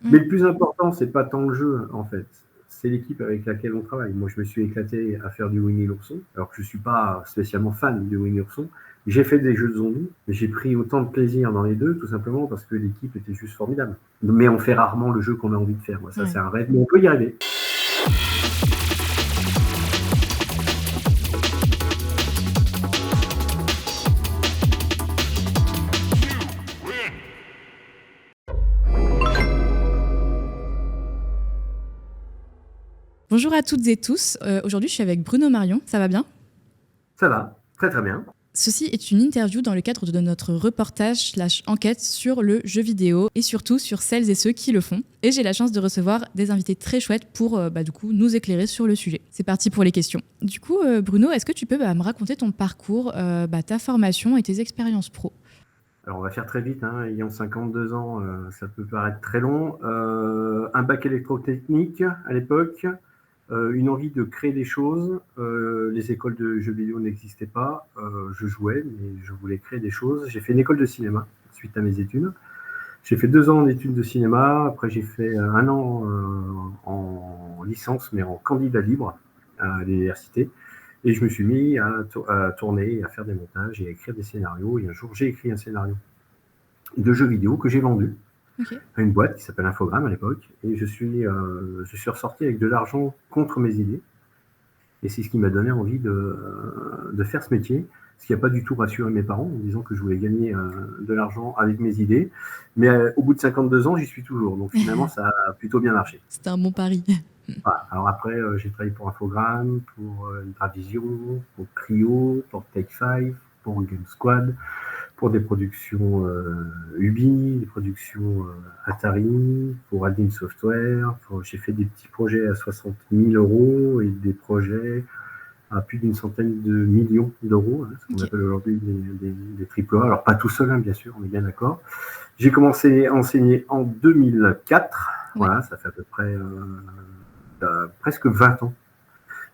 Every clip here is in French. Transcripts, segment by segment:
Mais le plus important, c'est pas tant le jeu, en fait. C'est l'équipe avec laquelle on travaille. Moi, je me suis éclaté à faire du Winnie l'ourson, alors que je suis pas spécialement fan de Winnie l'ourson. J'ai fait des jeux de zombies, mais j'ai pris autant de plaisir dans les deux, tout simplement parce que l'équipe était juste formidable. Mais on fait rarement le jeu qu'on a envie de faire. Moi, ça, c'est un rêve, mais on peut y arriver. Bonjour à toutes et tous. Aujourd'hui, je suis avec Bruno Marion. Ça va bien ? Ça va, très très bien. Ceci est une interview dans le cadre de notre reportage / enquête sur le jeu vidéo et surtout sur celles et ceux qui le font. Et j'ai la chance de recevoir des invités très chouettes pour du coup, nous éclairer sur le sujet. C'est parti pour les questions. Du coup, Bruno, est-ce que tu peux me raconter ton parcours, ta formation et tes expériences pro ? Alors, on va faire très vite, hein. Ayant 52 ans, ça peut paraître très long. Un bac électrotechnique à l'époque, une envie de créer des choses. Les écoles de jeux vidéo n'existaient pas. Je jouais, mais je voulais créer des choses. J'ai fait une école de cinéma suite à mes études. J'ai fait 2 ans en études de cinéma. Après, j'ai fait 1 an en licence, mais en candidat libre à l'université. Et je me suis mis à tourner, à faire des montages et à écrire des scénarios. Et un jour, j'ai écrit un scénario de jeux vidéo que j'ai vendu à une boîte qui s'appelle Infogrames à l'époque. Et je suis ressorti avec de l'argent contre mes idées. Et c'est ce qui m'a donné envie de faire ce métier. Ce qui n'a pas du tout rassuré mes parents en disant que je voulais gagner de l'argent avec mes idées. Mais au bout de 52 ans, j'y suis toujours. Donc finalement, ça a plutôt bien marché. C'était un bon pari. Voilà. Alors après, j'ai travaillé pour Infogrames, pour Gravision, pour Cryo, pour Take5, pour Game Squad, pour des productions Ubi, des productions Atari, pour Admin Software. J'ai fait des petits projets à 60 000 € et des projets à plus d'une centaine de millions d'euros, hein, ce qu'on appelle aujourd'hui des AAA. Alors pas tout seul, hein, bien sûr, on est bien d'accord. J'ai commencé à enseigner en 2004. Voilà, ça fait à peu près presque 20 ans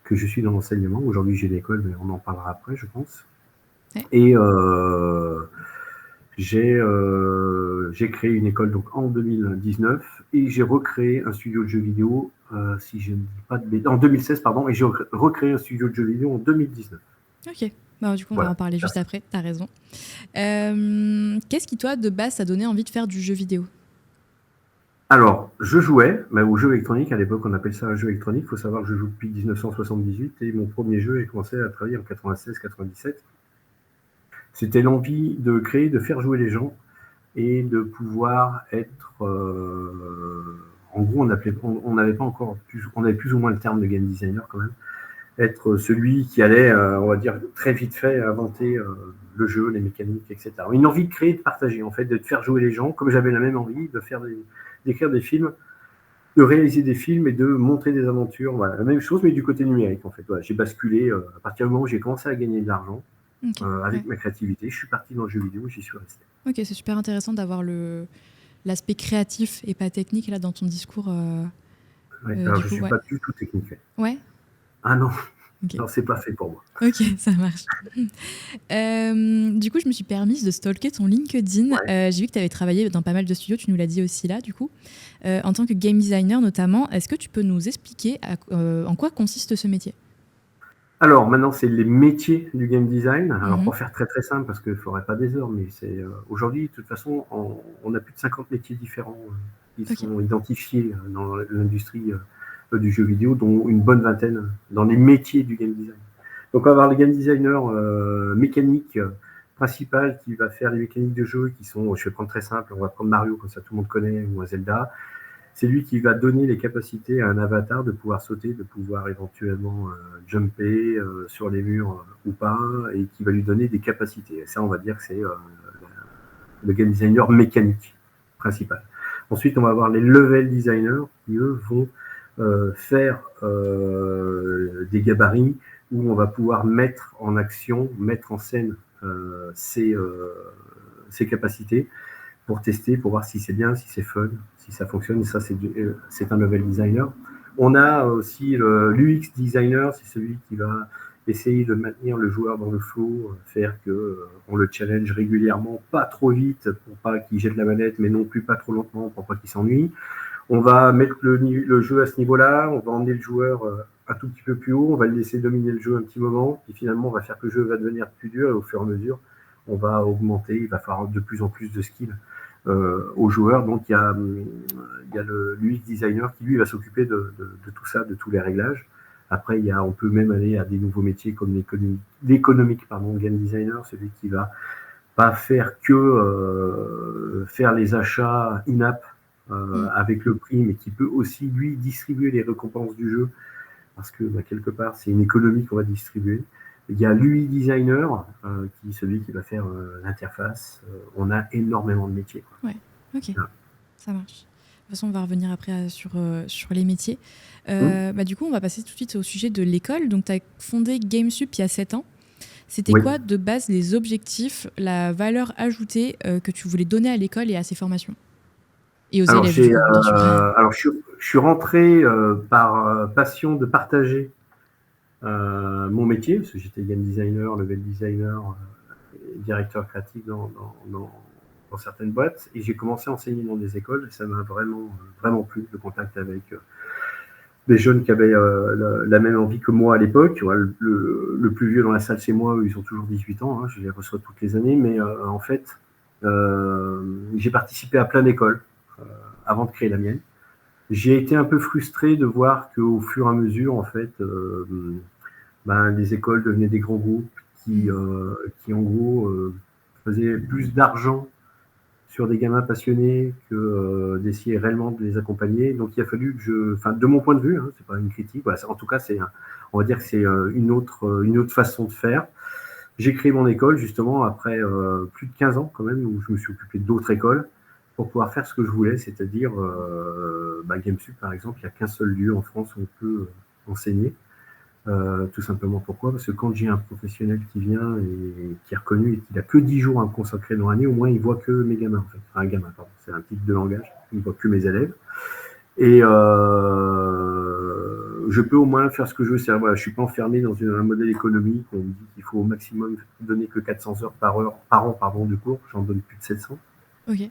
que je suis dans l'enseignement. Aujourd'hui, j'ai l'école, mais on en parlera après, je pense. Et j'ai créé une école donc en 2019 et j'ai recréé un studio de jeux vidéo, si je ne dis pas de bêtises, en 2016, pardon, et j'ai recréé un studio de jeux vidéo en 2019. Ok. Du coup, on va en parler juste après, t'as raison. Qu'est-ce qui, toi, de base, t'a donné envie de faire du jeu vidéo ? Alors, je jouais au jeu électronique. À l'époque, on appelle ça un jeu électronique. Il faut savoir que je joue depuis 1978 et mon premier jeu, j'ai commencé à travailler en 96-97. C'était l'envie de créer, de faire jouer les gens et de pouvoir être... en gros, on n'avait pas encore... On avait plus ou moins le terme de game designer quand même. Être celui qui allait, on va dire, très vite fait inventer le jeu, les mécaniques, etc. Une envie de créer, de partager, en fait, de faire jouer les gens, comme j'avais la même envie de faire d'écrire des films, de réaliser des films et de montrer des aventures. Voilà, la même chose, mais du côté numérique, en fait. Voilà, j'ai basculé à partir du moment où j'ai commencé à gagner de l'argent avec ma créativité. Je suis parti dans le jeu vidéo et j'y suis resté. Ok, c'est super intéressant d'avoir l'aspect créatif et pas technique là dans ton discours. Alors, je ne suis pas du tout technique. Ouais. Ah non. Okay. Non, c'est pas fait pour moi. Ok, ça marche. Du coup, je me suis permise de stalker ton LinkedIn. J'ai vu que tu avais travaillé dans pas mal de studios, tu nous l'as dit aussi là, du coup. En tant que game designer notamment, est-ce que tu peux nous expliquer en quoi consiste ce métier ? Alors, maintenant, c'est les métiers du game design. Alors, pour faire très très simple, parce qu'il ne faudrait pas des heures, mais c'est aujourd'hui, de toute façon, on a plus de 50 métiers différents qui sont identifiés dans l'industrie du jeu vidéo, dont une bonne vingtaine dans les métiers du game design. Donc, on va avoir le game designer mécanique principal qui va faire les mécaniques de jeu qui sont, je vais prendre très simple, on va prendre Mario, comme ça tout le monde connaît, ou un Zelda. C'est lui qui va donner les capacités à un avatar de pouvoir sauter, de pouvoir éventuellement jumper sur les murs ou pas, et qui va lui donner des capacités. Et ça, on va dire que c'est le game designer mécanique principal. Ensuite, on va avoir les level designers qui, eux, vont faire des gabarits où on va pouvoir mettre en action, mettre en scène ces capacités pour tester, pour voir si c'est bien, si c'est fun, si ça fonctionne. Et ça, c'est un level designer. On a aussi l'UX designer, c'est celui qui va essayer de maintenir le joueur dans le flow, faire qu'on le challenge régulièrement, pas trop vite pour pas qu'il jette la manette, mais non plus pas trop lentement pour pas qu'il s'ennuie. On va mettre le jeu à ce niveau-là, on va emmener le joueur un tout petit peu plus haut, on va le laisser dominer le jeu un petit moment, puis finalement on va faire que le jeu va devenir plus dur et au fur et à mesure on va augmenter, il va falloir de plus en plus de skills aux joueurs. Donc il y a le UX designer qui lui va s'occuper de tout ça, de tous les réglages. Après on peut même aller à des nouveaux métiers comme l'économique, game designer, celui qui va pas faire que faire les achats in-app avec le prix, mais qui peut aussi, lui, distribuer les récompenses du jeu, parce que quelque part, c'est une économie qu'on va distribuer. Il y a l'UI designer, qui est celui qui va faire l'interface. On a énormément de métiers. Ouais, ok, ça marche. De toute façon, on va revenir après sur les métiers. Du coup, on va passer tout de suite au sujet de l'école. Donc, tu as fondé GameSup il y a 7 ans. C'était quoi, de base, les objectifs, la valeur ajoutée que tu voulais donner à l'école et à ses formations et aux élèves, du coup, bien sûr. Alors, je suis rentré par passion de partager mon métier, parce que j'étais game designer, level designer, directeur créatif dans certaines boîtes, et j'ai commencé à enseigner dans des écoles, et ça m'a vraiment plu, le contact avec des jeunes qui avaient la même envie que moi à l'époque. Le plus vieux dans la salle, c'est moi, ils ont toujours 18 ans, je les reçois toutes les années, mais en fait, j'ai participé à plein d'écoles avant de créer la mienne. J'ai été un peu frustré de voir qu'au fur et à mesure, en fait, les écoles devenaient des grands groupes qui en gros, faisaient plus d'argent sur des gamins passionnés que d'essayer réellement de les accompagner. Donc, il a fallu que de mon point de vue, c'est pas une critique, en tout cas, on va dire que c'est une autre façon de faire. J'ai créé mon école, justement, après plus de 15 ans, quand même, où je me suis occupé d'autres écoles pour pouvoir faire ce que je voulais, c'est-à-dire GameSup, par exemple, il n'y a qu'un seul lieu en France où on peut enseigner. Tout simplement pourquoi ? Parce que quand j'ai un professionnel qui vient et qui est reconnu et qu'il n'a que 10 jours à me consacrer dans l'année, au moins il voit que mes gamins, en fait. Enfin, un gamin, pardon, c'est un type de langage, il voit que mes élèves. Et je peux au moins faire ce que je veux. Je ne suis pas enfermé dans un modèle économique où on me dit qu'il faut au maximum donner que 400 heures par an de cours. J'en donne plus de 700. Ok.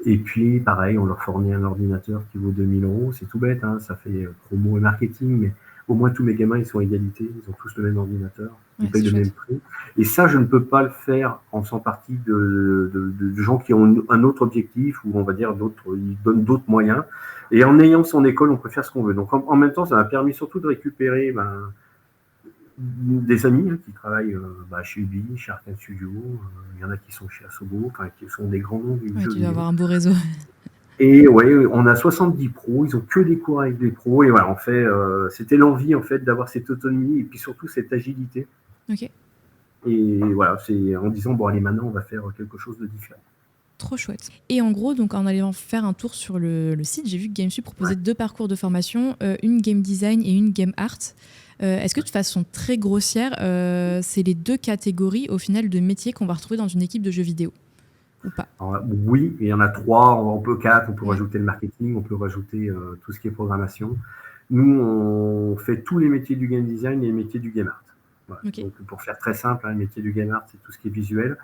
Et puis, pareil, on leur fournit un ordinateur qui vaut 2 000 €. C'est tout bête, ça fait promo et marketing, mais au moins tous mes gamins, ils sont à égalité. Ils ont tous le même ordinateur. Ils payent le même prix. Et ça, je ne peux pas le faire en faisant partie de gens qui ont un autre objectif, ou on va dire ils donnent d'autres moyens. Et en ayant son école, on peut faire ce qu'on veut. Donc, en même temps, ça m'a permis surtout de récupérer des amis qui travaillent chez Ubi, chez Arkane Studio. Il y en a qui sont chez Asobo, qui sont des grands noms du jeu. Tu dois avoir un beau réseau. Et on a 70 pros, ils ont que des cours avec des pros, et voilà, c'était l'envie en fait d'avoir cette autonomie et puis surtout cette agilité. Ok. Et voilà, c'est en disant allez, maintenant on va faire quelque chose de différent. Trop chouette. Et en gros, donc en allant faire un tour sur le site, j'ai vu que GameSup proposait 2 parcours de formation, une game design et une game art. Est-ce que de façon très grossière, c'est les 2 catégories au final de métiers qu'on va retrouver dans une équipe de jeux vidéo ou pas? Alors, oui, il y en a 3, on peut 4, on peut rajouter le marketing, on peut rajouter tout ce qui est programmation. Nous, on fait tous les métiers du game design et les métiers du game art. Voilà. Okay. Donc, pour faire très simple, le métier du game art, c'est tout ce qui est visuel.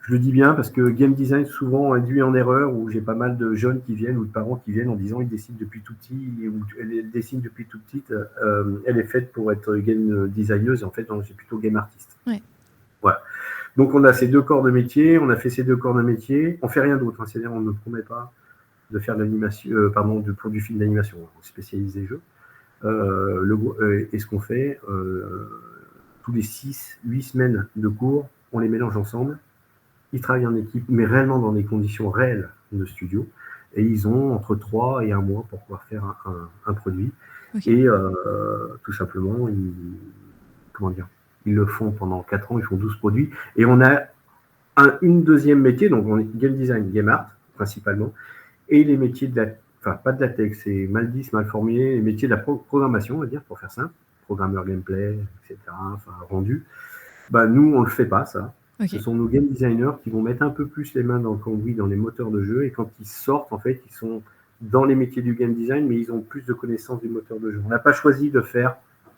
Je le dis bien parce que game design, souvent, induit en erreur, où j'ai pas mal de jeunes qui viennent ou de parents qui viennent en disant ils dessinent depuis tout petit, ou elle dessine depuis tout petit, elle est faite pour être game designeuse, et en fait, j'ai plutôt game artiste. Ouais. Voilà. Donc, on a ces 2 corps de métier, on a fait ces 2 corps de métier, on fait rien d'autre, c'est-à-dire on ne promet pas de faire de l'animation, pour du film d'animation, on spécialise les jeux. Et ce qu'on fait, tous les 6-8 semaines de cours, on les mélange ensemble, ils travaillent en équipe, mais réellement dans des conditions réelles de studio, et ils ont entre 3 et 1 mois pour pouvoir faire un produit. Okay. Et tout simplement, ils le font pendant 4 ans, ils font 12 produits. Et on a une deuxième métier, donc on est game design, game art, principalement, et les métiers pas de la tech, c'est mal dit, c'est mal formulé, les métiers de la programmation, on va dire, pour faire simple, programmeur gameplay, etc., rendu. Nous, on ne le fait pas, ça. Okay. Ce sont nos game designers qui vont mettre un peu plus les mains dans le cambouis, dans les moteurs de jeu, et quand ils sortent, en fait, ils sont dans les métiers du game design, mais ils ont plus de connaissances du moteur de jeu. On n'a pas choisi de faire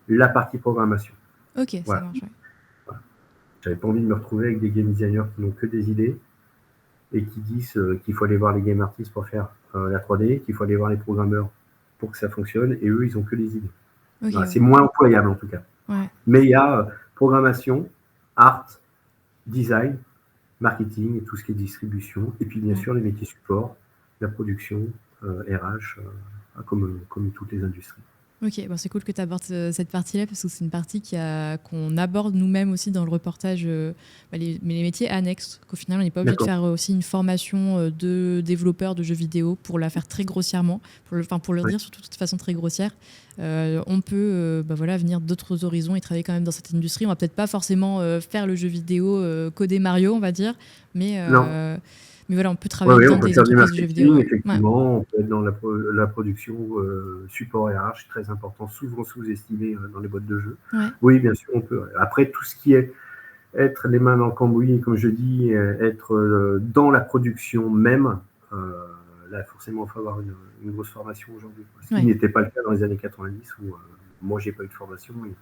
la partie programmation. Ok, voilà. Ça marche. Voilà. J'avais pas envie de me retrouver avec des game designers qui n'ont que des idées. et qui disent qu'il faut aller voir les game artists pour faire la 3D, qu'il faut aller voir les programmeurs pour que ça fonctionne, et eux, ils ont que les idées. Ok, Voilà, ouais. c'est moins employable en tout cas. Ouais. Mais il y a programmation, art, design, marketing, et tout ce qui est distribution, et puis bien sûr les métiers support, la production, RH, comme toutes les industries. Ok, bon, c'est cool que tu abordes cette partie-là parce que c'est une partie qu'on aborde nous-mêmes aussi dans le reportage, les métiers annexes, qu'au final on n'est pas obligé de faire aussi une formation de développeur de jeux vidéo pour la faire très grossièrement, pour le dire surtout de toute façon très grossière. On peut venir d'autres horizons et travailler quand même dans cette industrie. On va peut-être pas forcément faire le jeu vidéo, coder Mario, on va dire, mais voilà, on peut travailler dans des entreprises de jeux vidéo. Ouais. Effectivement, on peut être dans la production, support RH, très important, souvent sous-estimé dans les boîtes de jeux. Ouais. Oui, bien sûr, on peut. Après, tout ce qui est être les mains dans le cambouis, comme je dis, être dans la production même, là, forcément, il faut avoir une grosse formation aujourd'hui. Ce qui n'était pas le cas dans les années 90, où moi, j'ai pas eu de formation, et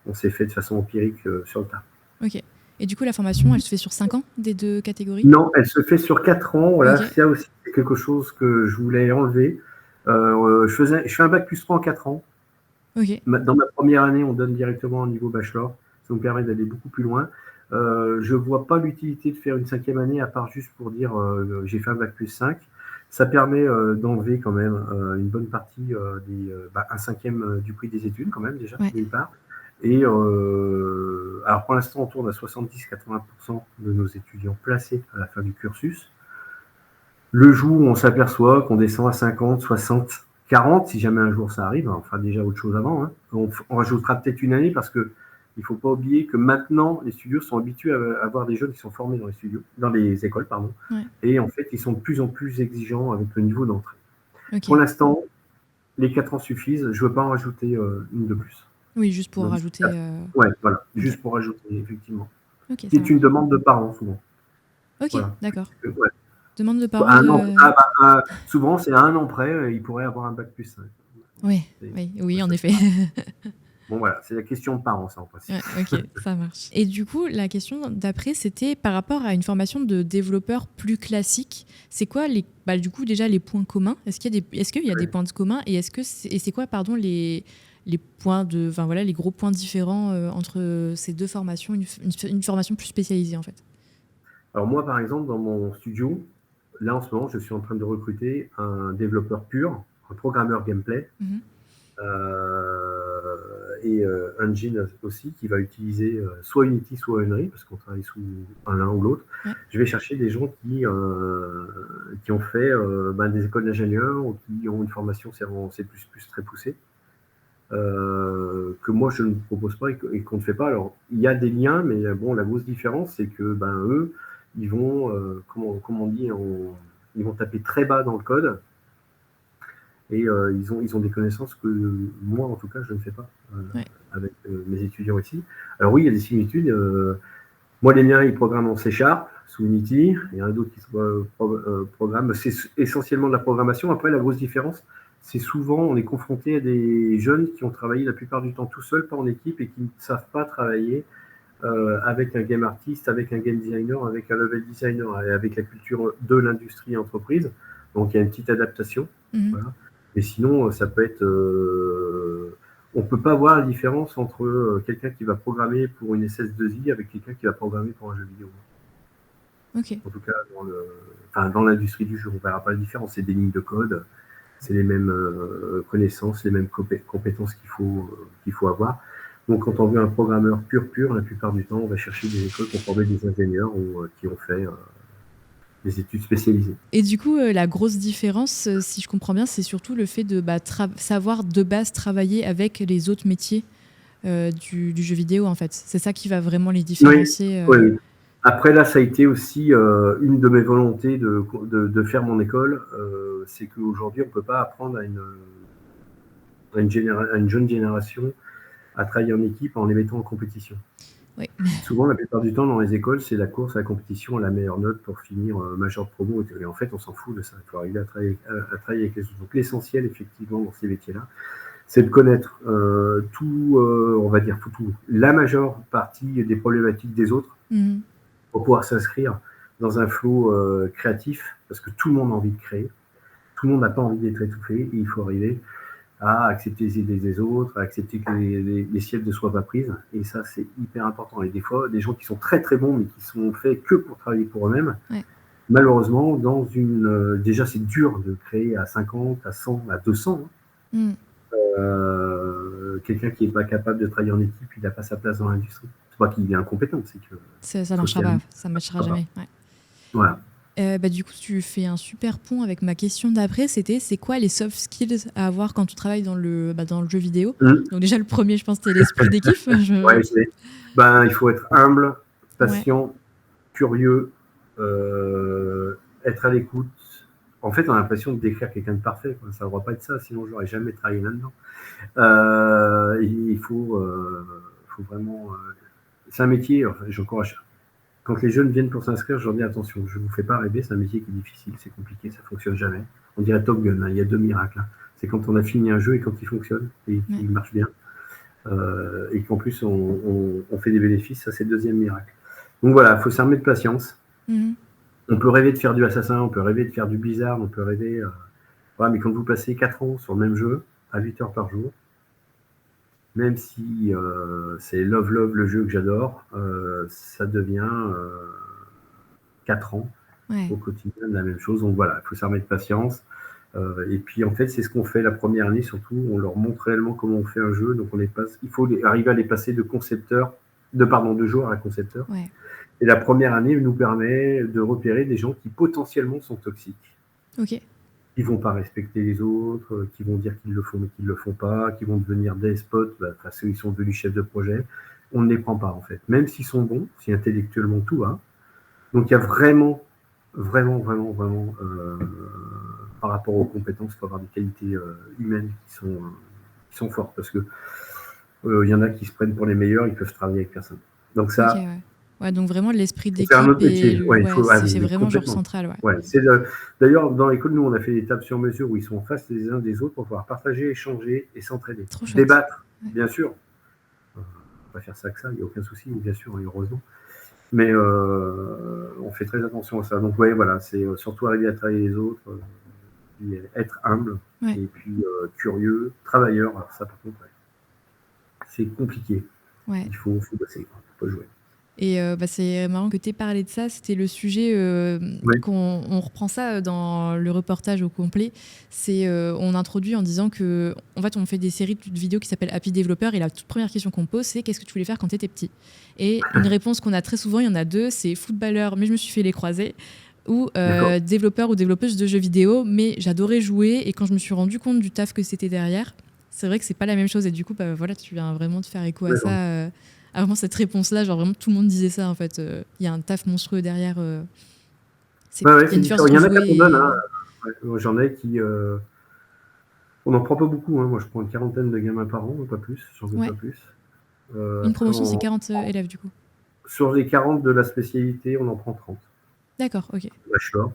on s'est fait de façon empirique sur le tas. Ok. Et du coup, la formation, elle se fait sur 5 ans des deux catégories? Non, elle se fait sur 4 ans. Voilà, okay. Ça aussi, c'est quelque chose que je voulais enlever. Je fais un bac plus 3 en 4 ans. Okay. Dans ma première année, on donne directement au niveau bachelor. Ça nous permet d'aller beaucoup plus loin. Je ne vois pas l'utilité de faire une 5e année, à part juste pour dire j'ai fait un bac plus 5. Ça permet d'enlever quand même une bonne partie, un 5e du prix des études, quand même, déjà, d'une part. Et alors pour l'instant, on tourne à 70-80% de nos étudiants placés à la fin du cursus. Le jour où on s'aperçoit qu'on descend à 50, 60, 40, si jamais un jour ça arrive, on fera déjà autre chose avant. Hein. On rajoutera peut-être une année parce que il ne faut pas oublier que maintenant, les studios sont habitués à avoir des jeunes qui sont formés dans les studios, dans les écoles, pardon. Ouais. Et en fait, ils sont de plus en plus exigeants avec le niveau d'entrée. Okay. Pour l'instant, les 4 ans suffisent. Je ne veux pas en rajouter une de plus. Oui, juste pour rajouter. Ouais, voilà, okay. Juste pour rajouter, effectivement. Okay, c'est une demande de parents, souvent. Ok, voilà. D'accord. Ouais. Demande de parents. Souvent, c'est à 1 an près, il pourrait avoir un bac plus 5. Oui, en effet. Bon, voilà, c'est la question de parents, ça, en principe. Ouais, ok, ça marche. Et du coup, la question d'après, c'était par rapport à une formation de développeur plus classique. C'est quoi, du coup, déjà, les points communs? Est-ce qu'il y a des points communs? Et c'est quoi, pardon, les points les gros points différents entre ces deux formations, une formation plus spécialisée, en fait? Alors moi, par exemple, dans mon studio, là, en ce moment, je suis en train de recruter un développeur pur, un programmeur gameplay, et engine aussi, qui va utiliser soit Unity, soit Unreal, parce qu'on travaille sous l'un ou l'autre. Ouais. Je vais chercher des gens qui ont fait des écoles d'ingénieurs ou qui ont une formation C++ très poussée. Que moi je ne propose pas et qu'on ne fait pas. Alors il y a des liens, mais bon, la grosse différence c'est que eux ils vont comment on dit, ils vont taper très bas dans le code et ils ont des connaissances que moi en tout cas je ne fais pas avec mes étudiants ici. Alors oui, il y a des similitudes. Moi les miens ils programment en C# sous Unity, il y en a d'autres qui programment. C'est essentiellement de la programmation. Après la grosse différence, c'est souvent, on est confronté à des jeunes qui ont travaillé la plupart du temps tout seuls, pas en équipe, et qui ne savent pas travailler avec un game artiste, avec un game designer, avec un level designer, et avec la culture de l'industrie et entreprise. Donc, il y a une petite adaptation. Voilà. Mais sinon, ça peut être... on ne peut pas voir la différence entre quelqu'un qui va programmer pour une SS2I avec quelqu'un qui va programmer pour un jeu vidéo. Okay. En tout cas, dans l'industrie du jeu, on ne verra pas la différence. C'est des lignes de code. C'est les mêmes connaissances, les mêmes compétences qu'il faut avoir. Donc, quand on veut un programmeur pur, la plupart du temps, on va chercher des écoles pour former des ingénieurs ou qui ont fait des études spécialisées. Et du coup, la grosse différence, si je comprends bien, c'est surtout le fait de savoir de base travailler avec les autres métiers du jeu vidéo, en fait. C'est ça qui va vraiment les différencier. Oui. Après, là, ça a été aussi une de mes volontés de faire mon école. C'est qu'aujourd'hui, on ne peut pas apprendre à une jeune génération à travailler en équipe en les mettant en compétition. Oui. Souvent, la plupart du temps, dans les écoles, c'est la course à la compétition à la meilleure note pour finir major de promo. Et en fait, on s'en fout de ça. Il faut arriver à travailler avec les autres. Donc, l'essentiel, effectivement, dans ces métiers-là, c'est de connaître on va dire, la majeure partie des problématiques des autres pour pouvoir s'inscrire dans un flow créatif, parce que tout le monde a envie de créer, tout le monde n'a pas envie d'être étouffé, et il faut arriver à accepter les idées des autres, à accepter que les sièges ne soient pas prises, et ça c'est hyper important. Et des fois, des gens qui sont très très bons, mais qui sont faits que pour travailler pour eux-mêmes, malheureusement, déjà c'est dur de créer à 50, à 100, à 200, quelqu'un qui n'est pas capable de travailler en équipe, il n'a pas sa place dans l'industrie. C'est pas qu'il est incompétent, c'est que ça ne marchera pas, ça ne marchera jamais. Voilà. Du coup, tu fais un super pont avec ma question d'après, c'est quoi les soft skills à avoir quand tu travailles dans le jeu vidéo? Donc déjà, le premier, je pense, c'était l'esprit d'équipe. Il faut être humble, patient, curieux, être à l'écoute. En fait, on a l'impression de décrire quelqu'un de parfait, quoi. Ça ne devrait pas être ça, sinon je n'aurais jamais travaillé là-dedans. Il faut vraiment... c'est un métier, enfin, j'encourage. Quand les jeunes viennent pour s'inscrire, je leur dis attention, je ne vous fais pas rêver, c'est un métier qui est difficile, c'est compliqué, ça ne fonctionne jamais. On dirait Top Gun, hein, il y a 2 miracles. Hein. C'est quand on a fini un jeu et quand il fonctionne et qu'il marche bien. Et qu'en plus on fait des bénéfices, ça c'est le deuxième miracle. Donc voilà, il faut s'armer de patience. On peut rêver de faire du Assassin, on peut rêver de faire du Blizzard, on peut rêver... mais quand vous passez 4 ans sur le même jeu, à 8 heures par jour, même si c'est Love le jeu que j'adore, ça devient 4 ans au quotidien de la même chose. Donc voilà, il faut s'armer de patience. Et puis en fait, c'est ce qu'on fait la première année surtout. On leur montre réellement comment on fait un jeu. Donc il faut arriver à les passer de joueur à concepteur. Et la première année nous permet de repérer des gens qui potentiellement sont toxiques. Qui vont pas respecter les autres, qui vont dire qu'ils le font mais qu'ils le font pas, qui vont devenir despotes parce qu'ils sont devenus chefs de projet. On ne les prend pas en fait, même s'ils sont bons, si intellectuellement tout va. Donc il y a vraiment par rapport aux compétences, il faut avoir des qualités humaines qui sont fortes, parce que y en a qui se prennent pour les meilleurs, ils peuvent travailler avec personne. Donc ça. Donc vraiment l'esprit d'équipe, c'est un autre métier. C'est vraiment genre central. D'ailleurs, dans l'école, nous, on a fait des tables sur mesure où ils sont en face les uns des autres pour pouvoir partager, échanger et s'entraider. Débattre, bien sûr. On va faire ça que ça, il n'y a aucun souci, bien sûr, et heureusement. Mais on fait très attention à ça. Donc voilà, c'est surtout arriver à travailler les autres, être humble, et puis curieux, travailleur. Alors ça, par contre, c'est compliqué. Il faut bosser, il faut jouer. Et c'est marrant que tu aies parlé de ça. C'était le sujet qu'on reprend ça dans le reportage au complet. On introduit en disant que en fait, on fait des séries de vidéos qui s'appellent Happy Developer, et la toute première question qu'on pose, c'est qu'est-ce que tu voulais faire quand tu étais petit? Et une réponse qu'on a très souvent, il y en a deux, c'est footballeur, mais je me suis fait les croisés, ou développeur ou développeuse de jeux vidéo, mais j'adorais jouer, et quand je me suis rendu compte du taf que c'était derrière, c'est vrai que c'est pas la même chose. Et du coup, tu viens vraiment de faire écho à ça. Vraiment cette réponse-là, genre vraiment tout le monde disait ça en fait. Il y a un taf monstrueux derrière. Il y en a qui donne. J'en ai qui. On n'en prend pas beaucoup. Moi, je prends une quarantaine de gamins par an, pas plus. J'en veux pas plus. Une promotion, c'est 40 élèves du coup. Sur les 40 de la spécialité, on en prend 30. D'accord, ok. Bachelor.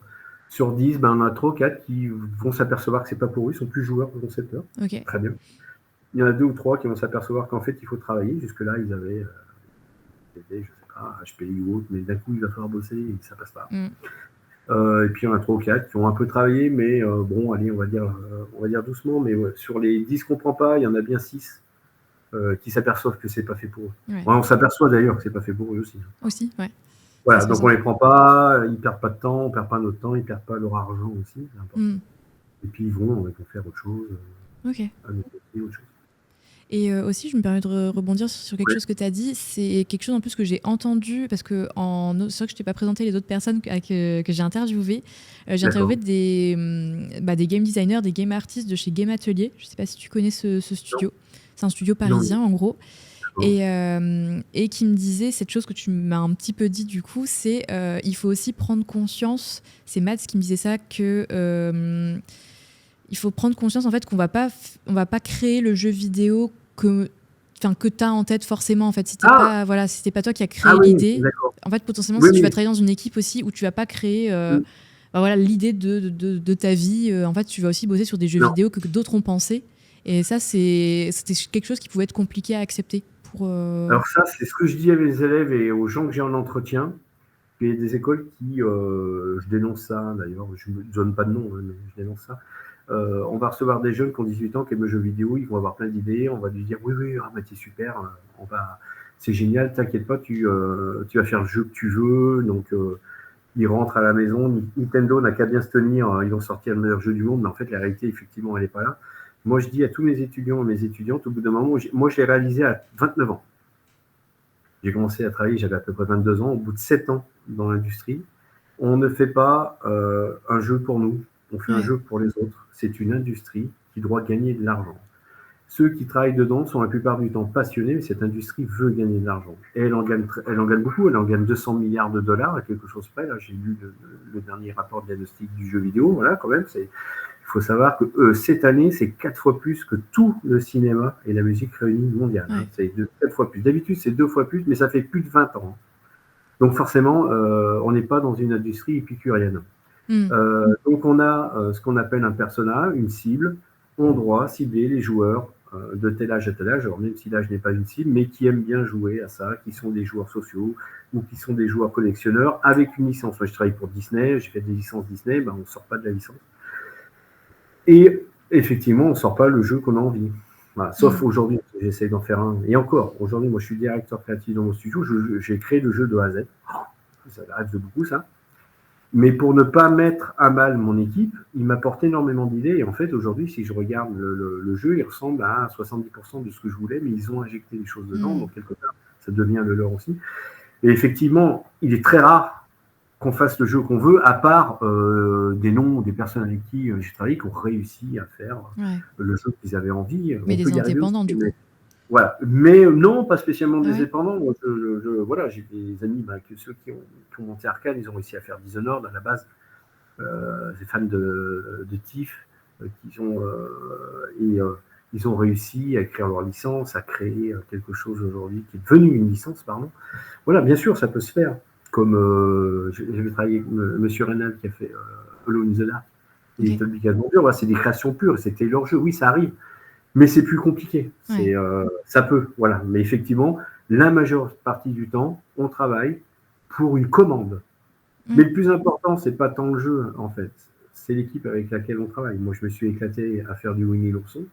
Sur 10, on a 3 ou 4 qui vont s'apercevoir que c'est pas pour eux, ils sont plus joueurs que concepteurs. Très bien. Il y en a 2 ou 3 qui vont s'apercevoir qu'en fait, il faut travailler. Jusque-là, ils avaient, je sais pas, HPI ou autre, mais d'un coup, il va falloir bosser et ça passe pas. Et puis, il y en a 3 ou 4 qui ont un peu travaillé, mais allez, on va dire doucement. Mais sur les 10 qu'on prend pas, il y en a bien 6 qui s'aperçoivent que c'est pas fait pour eux. On s'aperçoit d'ailleurs que c'est pas fait pour eux aussi. Voilà, donc on les prend pas, ils perdent pas de temps, on perd pas notre temps, ils perdent pas leur argent aussi. Et puis, ils vont faire autre chose. Autre chose. Et aussi, je me permets de rebondir sur quelque chose que tu as dit. C'est quelque chose en plus que j'ai entendu, parce que c'est vrai que je ne t'ai pas présenté les autres personnes que j'ai interviewées. J'ai interviewé des game designers, des game artists de chez Game Atelier. Je ne sais pas si tu connais ce studio. C'est un studio parisien, en gros. Et qui me disait cette chose que tu m'as un petit peu dit du coup, c'est il faut aussi prendre conscience, c'est Mads qui me disait ça, que il faut prendre conscience en fait qu'on va pas créer le jeu vidéo que tu as en tête forcément en fait. Si c'était pas toi qui as créé l'idée, en fait potentiellement si tu vas travailler dans une équipe aussi où tu vas pas créer l'idée de ta vie, en fait tu vas aussi bosser sur des jeux vidéo que d'autres ont pensé, et ça c'était quelque chose qui pouvait être compliqué à accepter pour Alors ça c'est ce que je dis à mes élèves et aux gens que j'ai en entretien. Il y a des écoles qui, je dénonce ça d'ailleurs, je ne donne pas de nom, mais je dénonce ça. On va recevoir des jeunes qui ont 18 ans, qui aiment le jeu vidéo, ils vont avoir plein d'idées, on va lui dire oui, c'est super, c'est génial, t'inquiète pas, tu vas faire le jeu que tu veux, donc ils rentrent à la maison, Nintendo n'a qu'à bien se tenir, ils vont sortir le meilleur jeu du monde, mais en fait la réalité effectivement elle n'est pas là. Moi je dis à tous mes étudiants et mes étudiantes, au bout d'un moment, moi je l'ai réalisé à 29 ans. J'ai commencé à travailler, j'avais à peu près 22 ans, au bout de 7 ans dans l'industrie. On ne fait pas un jeu pour nous, on fait un jeu pour les autres. C'est une industrie qui doit gagner de l'argent. Ceux qui travaillent dedans sont la plupart du temps passionnés, mais cette industrie veut gagner de l'argent. Et elle en gagne beaucoup, elle en gagne 200 milliards de dollars à quelque chose près. Là, j'ai lu le dernier rapport de diagnostic du jeu vidéo, voilà, quand même. Il faut savoir que cette année, c'est 4 fois plus que tout le cinéma et la musique réunis mondiale. Ouais. C'est 4 fois plus. D'habitude, c'est 2 fois plus, mais ça fait plus de 20 ans. Donc forcément, on n'est pas dans une industrie épicurienne. Donc on a ce qu'on appelle un persona, une cible. On doit cibler les joueurs de tel âge à tel âge, alors même si l'âge n'est pas une cible, mais qui aiment bien jouer à ça, qui sont des joueurs sociaux ou qui sont des joueurs collectionneurs avec une licence. Moi, je travaille pour Disney, j'ai fait des licences Disney, on ne sort pas de la licence. Et effectivement, on ne sort pas le jeu qu'on a envie. Voilà. Sauf aujourd'hui, j'essaie d'en faire un. Et encore, aujourd'hui, moi, je suis directeur créatif dans mon studio, j'ai créé le jeu de A à Z. Ça rêve de beaucoup, ça. Mais pour ne pas mettre à mal mon équipe, il m'apporte énormément d'idées. Et en fait, aujourd'hui, si je regarde le jeu, il ressemble à 70% de ce que je voulais, mais ils ont injecté des choses dedans. Donc, quelque part, ça devient le leur aussi. Et effectivement, il est très rare qu'on fasse le jeu qu'on veut, à part des noms, des personnes avec qui j'ai travaillé, qui ont réussi à faire le jeu qu'ils avaient envie. Mais des indépendants, du coup. Voilà. Mais non, pas spécialement des indépendants. Voilà, j'ai des amis, ceux qui ont monté Arcane, ils ont réussi à faire Dishonored à la base. Des fans de TIFF, ils ont réussi à écrire leur licence, à créer quelque chose aujourd'hui qui est devenu une licence, pardon. Voilà, bien sûr, ça peut se faire. Comme j'avais travaillé avec M. Reynal qui a fait Alone in the Dark et Little Big Adventure. Voilà, c'est des créations pures, c'était leur jeu. Oui, ça arrive. Mais c'est plus compliqué. Ça peut, voilà. Mais effectivement, la majeure partie du temps, on travaille pour une commande. Mais le plus important, c'est pas tant le jeu, en fait. C'est l'équipe avec laquelle on travaille. Moi, je me suis éclaté à faire du Winnie l'ourson,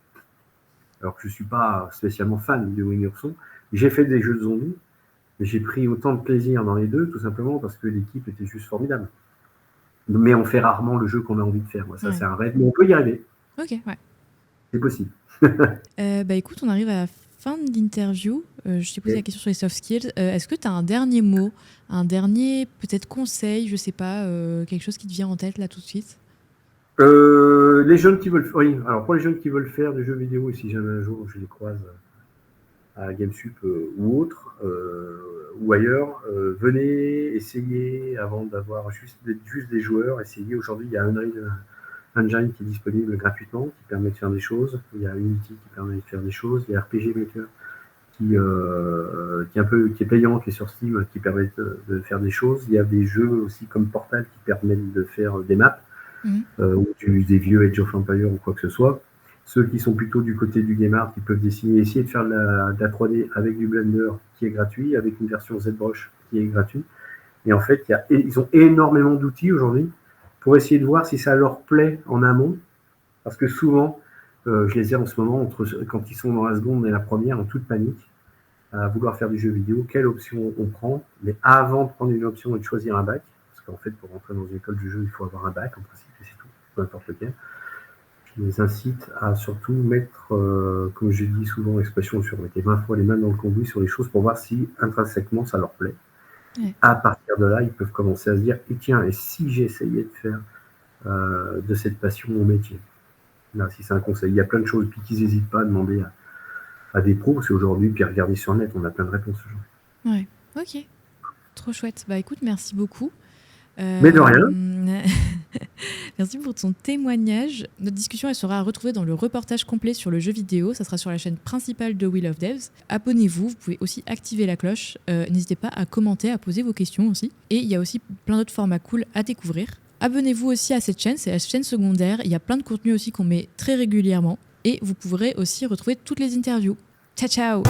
alors que je suis pas spécialement fan de Winnie l'ourson. J'ai fait des jeux de zombies, mais j'ai pris autant de plaisir dans les deux, tout simplement parce que l'équipe était juste formidable. Mais on fait rarement le jeu qu'on a envie de faire. Ça, c'est un rêve, mais on peut y arriver. Ok, ouais. C'est possible. Écoute, on arrive à la fin de l'interview. Je t'ai posé la question sur les soft skills. Est-ce que tu as un dernier mot, un dernier peut-être conseil, je sais pas, quelque chose qui te vient en tête là tout de suite? Les jeunes qui veulent... Oui, alors pour les jeunes qui veulent faire du jeu vidéo, et si jamais un jour je les croise à GameSup ou autre, ou ailleurs, venez essayer avant d'avoir juste des joueurs. Essayez. Aujourd'hui, il y a Unreal Engine qui est disponible gratuitement, qui permet de faire des choses. Il y a Unity qui permet de faire des choses. Il y a RPG Maker qui est payant, qui est sur Steam, qui permet de faire des choses. Il y a des jeux aussi comme Portal qui permettent de faire des maps, ou des vieux Age of Empires ou quoi que ce soit. Ceux qui sont plutôt du côté du game art, qui peuvent dessiner, essayer de faire de la 3D avec du Blender qui est gratuit, avec une version ZBrush qui est gratuite. Et en fait, ils ont énormément d'outils aujourd'hui pour essayer de voir si ça leur plaît en amont. Parce que souvent, je les ai en ce moment, quand ils sont dans la seconde et la première, en toute panique, à vouloir faire du jeu vidéo, quelle option on prend. Mais avant de prendre une option et de choisir un bac, parce qu'en fait, pour rentrer dans une école du jeu, il faut avoir un bac, en principe, et c'est tout, peu importe lequel. Je les incite à surtout mettre, comme je dis souvent l'expression, mettez 20 fois les mains dans le cambouis sur les choses pour voir si intrinsèquement ça leur plaît. À partir de là, ils peuvent commencer à se dire, tiens, et si j'essayais de faire de cette passion mon métier? Là, si c'est un conseil, il y a plein de choses, puis qu'ils n'hésitent pas à demander à des pros, parce qu'aujourd'hui, puis regarder sur le net, on a plein de réponses. Ouais, ok. Trop chouette. Bah écoute, merci beaucoup. Mais de rien. Merci pour ton témoignage. Notre discussion, elle sera retrouvée dans le reportage complet sur le jeu vidéo. Ça sera sur la chaîne principale de We Love Devs. Abonnez-vous. Vous pouvez aussi activer la cloche. N'hésitez pas à commenter, à poser vos questions aussi. Et il y a aussi plein d'autres formats cool à découvrir. Abonnez-vous aussi à cette chaîne. C'est la chaîne secondaire. Il y a plein de contenus aussi qu'on met très régulièrement. Et vous pourrez aussi retrouver toutes les interviews. Ciao, ciao!